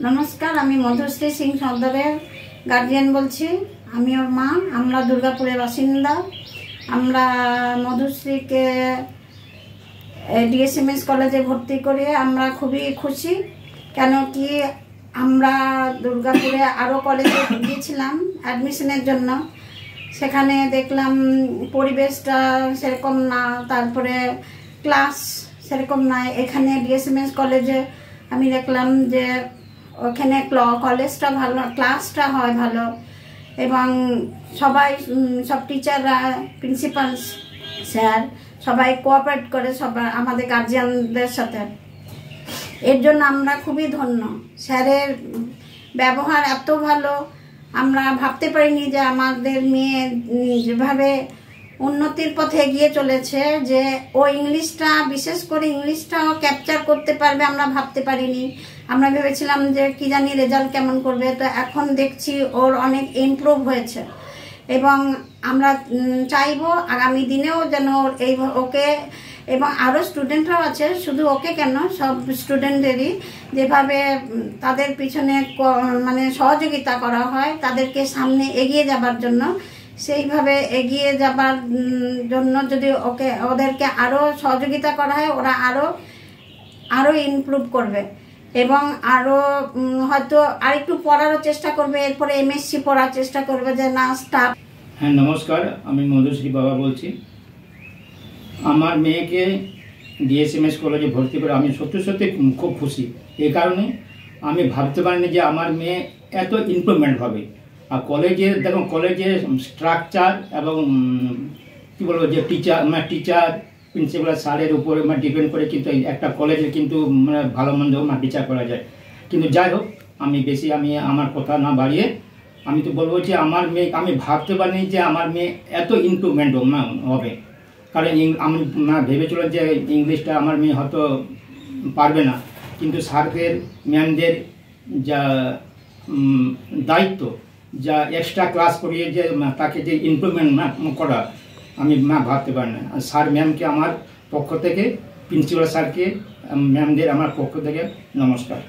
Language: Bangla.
नमस्कार आमी मधुश्री सिंह सरदारेर गार्जियन बोलছি আমি ওর মা। আমরা দুর্গাপুরের বাসিন্দা। আমরা মধুশ্রীকে ডিএসএমএস কলেজে ভর্তি করে আমরা খুবই খুশি। কেন কি আমরা দুর্গাপুরে আরও কলেজে গিয়েছিলাম অ্যাডমিশনের জন্য, সেখানে দেখলাম পরিবেশটা সেরকম না, তারপরে ক্লাস সেরকম নয়। এখানে ডিএসএমএস কলেজে আমি দেখলাম যে ওখানে কলেজটা ভালো, ক্লাসটা হয় ভালো এবং সবাই সব টিচাররা প্রিন্সিপাল স্যার সবাই কোঅপারেট করে সবাই আমাদের গার্জিয়ানদের সাথে। এর জন্য আমরা খুবই ধন্য। স্যারের ব্যবহার এত ভালো, আমরা ভাবতে পারিনি যে আমাদের মেয়ে যেভাবে উন্নতির পথে এগিয়ে চলেছে, যে ও ইংলিশটা বিশেষ করে ইংলিশটাও ক্যাপচার করতে পারবে আমরা ভাবতে পারিনি। আমরা ভেবেছিলাম যে কি জানি রেজাল্ট কেমন করবে, তো এখন দেখছি ওর অনেক ইমপ্রুভ হয়েছে এবং আমরা চাইবো আগামী দিনেও যেন ওকে এবং আরও স্টুডেন্টরাও আছে, শুধু ওকে কেন সব স্টুডেন্টদেরই যেভাবে তাদের পিছনে মানে সহযোগিতা করা হয় তাদেরকে সামনে এগিয়ে যাবার জন্য, সেইভাবে এগিয়ে যাবার জন্য যদি ওদেরকে আরও সহযোগিতা করা হয় ওরা আরও ইমপ্রুভ করবে এবং আরও হয়তো আরেকটু পড়ারও চেষ্টা করবে, এরপরে এমএসসি পড়ার চেষ্টা করবে যে না স্টাফ। হ্যাঁ নমস্কার, আমি মধুশ্রী বাবা বলছি। আমার মেয়েকে ডিএসএমএস কলেজে ভর্তি করে আমি সত্যি সত্যি খুব খুশি। এই কারণে আমি ভাবতে পারিনি যে আমার মেয়ে এত ইমপ্রুভমেন্ট হবে। আর কলেজে দেখুন, কলেজের স্ট্রাকচার এবং কী বলবো যে টিচার প্রিন্সিপাল স্যারের উপরে ডিপেন্ড করে কিন্তু একটা কলেজে কিন্তু ভালো মন্দ বিচার করা যায়। কিন্তু যাই হোক, আমি আমার কথা না বাড়িয়ে আমি তো বলবো যে আমার মেয়ে, আমি ভাবতে পারিনি যে আমার মেয়ে এত ইমপ্রুভমেন্ট হবে। কারণ আমি ভেবেছিলাম যে ইংলিশটা আমার মেয়ে হয়তো পারবে না, কিন্তু স্যারদের ম্যামদের যা দায়িত্ব, যা এক্সট্রা ক্লাস করিয়ে যে তাকে যে ইমপ্রুভমেন্ট করা, আমি ভাবতে পারি না। আর স্যার ম্যামকে আমার পক্ষ থেকে, প্রিন্সিপাল স্যারকে ম্যামদের আমার পক্ষ থেকে নমস্কার।